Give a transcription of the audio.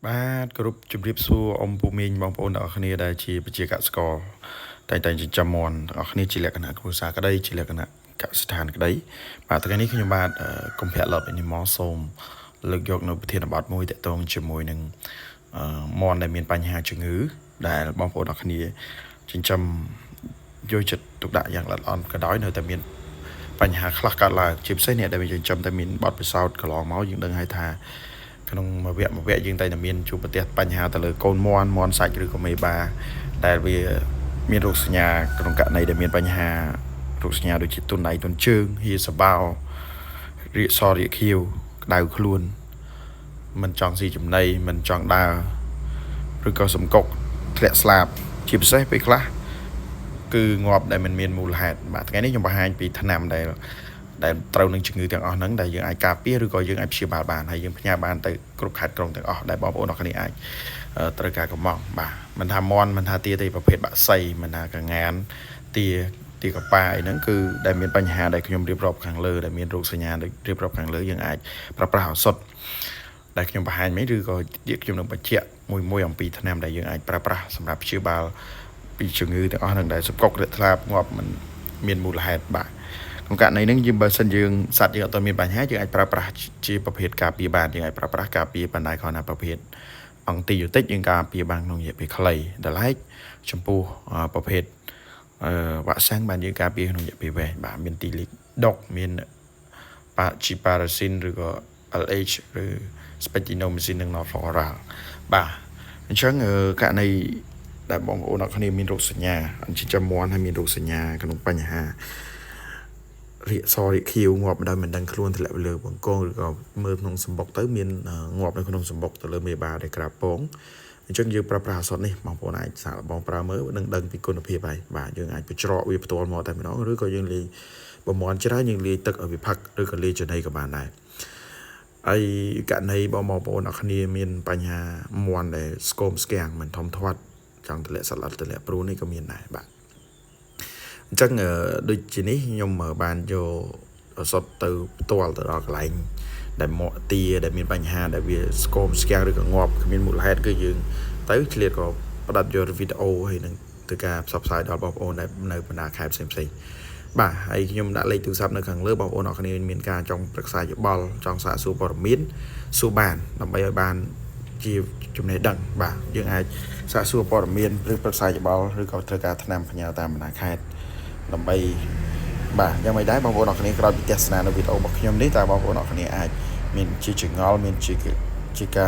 បាទគ្រប់ជម្រាបសួរអ៊ំពូមីងបងប្អូនទាំងអស់គ្នាដែលជាប្រជាកសិករតែចិញ្ចឹមមាន់ទាំងអស់គ្នាជាលក្ខណៈគ្រួសារក្តីជាលក្ខណៈកសិដ្ឋានក្តីបាទថ្ងៃនេះខ្ញុំបាទកុម្ភៈ Love Animal សូមលើកយកនៅប្រធានបទមួយទាក់ទងជាមួយនឹងមាន់ដែលមានបញ្ហាជំងឺដែលបងប្អូនទាំងអស់គ្នាចិញ្ចឹមយកចិត្តទុកដាក់យ៉ាងល្អិតល្អន់ក៏ដោយនៅតែមានបញ្ហាខ្លះកើតឡើងជាពិសេសអ្នកដែលចិញ្ចឹមតែមានបទពិសោធន៍កន្លងមកយើងដឹងហើយថាក្នុងមួយវគ្គយើងតែមានជួបប្រទះបញ្ហាទៅលើកូនមាន់សាច់ឬក៏មេបាដែលវាមានរោគសញ្ញាក្នុងករណីដែលមានបញ្ហារោគសញ្ញាដូចជាទុនដៃទុនជើងហៀសបោរាកសរាកខៀវក្តៅខ្លួនមិនចង់ស៊ីចំណីមិនចង់ដើរឬក៏សំកុកធ្លាក់ស្លាប់ជាពិសេសពេលខ្លះគឺងាប់ដែលមិនមានមូលហេតុបាទថ្ងៃនេះខ្ញុំបង្ហាញពីថ្នាំដែលត្រូវនឹងជំងឺទាំងអស់ហ្នឹងដែលយើងអាចការពារឬក៏យើងអាចព្យាបាលបានហើយយើងផ្ញើបានទៅគ្រប់ខេត្តក្រុងទាំងអស់ដែលបងប្អូនអរគ្នាអាចត្រូវការកំងបាទមិនថាមាន់មិនថាទាទេប្រភេទបាក់សីមិនថាកងានទាកប៉ាអីហ្នឹងគឺដែលមានបញ្ហាដែលខ្ញុំរៀបរាប់ខាងលើដែលមានរោគសញ្ញាដូចរៀបរាប់ខាងលើយើងអាចប្រើប្រាស់ឱសថដែលខ្ញុំបង្ហាញមិញឬក៏ខ្ញុំនឹងបញ្ជាក់មួយអំពីថ្នាំដែលយើងអាចប្រើប្រាស់សម្រាប់ព្យាបាលពីជំងឺទាំងអស់ហ្នឹងដែលសង្កុករាកស្លាប់ងាប់មិនមានមូលហេតុបាទក្នុងករណីហ្នឹងយើងបើសិនយើងសត្វយើងអត់មានបញ្ហាយើងអាចប្រើប្រាស់ជាប្រភេទការពារបានយើងអាចប្រើប្រាស់ការពារបណ្ដាខណៈប្រភេទអង់ទីយ៉ូទិកយើងការពារបានក្នុងរយៈពេលខ្លីដល់ឡែកចំពោះប្រភេទវ៉ាក់សាំងបានយើងការពារក្នុងរយៈពេលវែងបាទមានទីលីកដុកមានជីប៉ារ៉ាស៊ីនឬក៏ LH ឬ Spectinomycin និង Norfloral បាទអញ្ចឹងករណីដែលបងប្អូនអរគ្នាមានរោគសញ្ញាចិញ្ចឹមមាន់ហើយមានរោគសញ្ញាក្នុងបញ្ហារាកសរាកខៀវងាប់ដោយមិនដឹងខ្លួនធ្លាក់ទៅលើបង្កងឬក៏មើលក្នុងសម្បុកទៅមានងាប់នៅក្នុងសម្បុកទៅលើមេបាដែលក្រាបពងអញ្ចឹងយើងប្រើប្រាស់ឱសថនេះបងប្អូនអាចសាកល្បងប្រើមើលនឹងដឹងពីគុណភាពហើយបាទយើងអាចបញ្ច្រកវាផ្ទាល់មកតែម្ដងឬក៏យើងលាយបំមាន់ច្រើនយើងលាយទឹកឲ្យវាផឹកឬក៏លាយចំណីក៏បានដែរហើយករណីបងប្អូនអរគ្នាមានបញ្ហាមាន់ដែលស្គមស្គាំងមិនធំធាត់ចង់ទម្លាក់សន្លឹកទម្លាក់ព្រូនេះក៏មានដែរបាទអញ្ចឹងដូចជានេះខ្ញុំបានយកឱសថទៅផ្ទាល់ទៅដល់កន្លែងដែលមកទាដែលមានបញ្ហាដែលវាស្គមស្គាំងឬក៏ងាប់គ្មានមូលហេតុគឺយើងទៅឆ្លៀតក៏ផ្ដាត់យកវីដេអូហើយនឹងទៅការផ្សព្វផ្សាយដល់បងប្អូនដែលនៅបណ្ដាខេត្តផ្សេងបាទហើយខ្ញុំដាក់លេខទូរស័ព្ទនៅខាងលើបងប្អូនអរគ្នាមានការចង់ប្រឹក្សាយោបល់ចង់សាកសួរព័ត៌មានសួរបានដើម្បីឲ្យបានជាចំណេះដឹងបាទយើងអាចសាកសួរព័ត៌មានឬប្រឹក្សាយោបល់ឬក៏ត្រូវការថ្នាំផ្ញើតាមបណ្ដាខេត្តដើម្បីបាទយ៉ាងមិនដែរបងប្អូនអរគ្នាក្រោយពីទស្សនានៅវីដេអូរបស់ខ្ញុំនេះតើបងប្អូនអរគ្នាអាចមានជាចងល់មានជាការ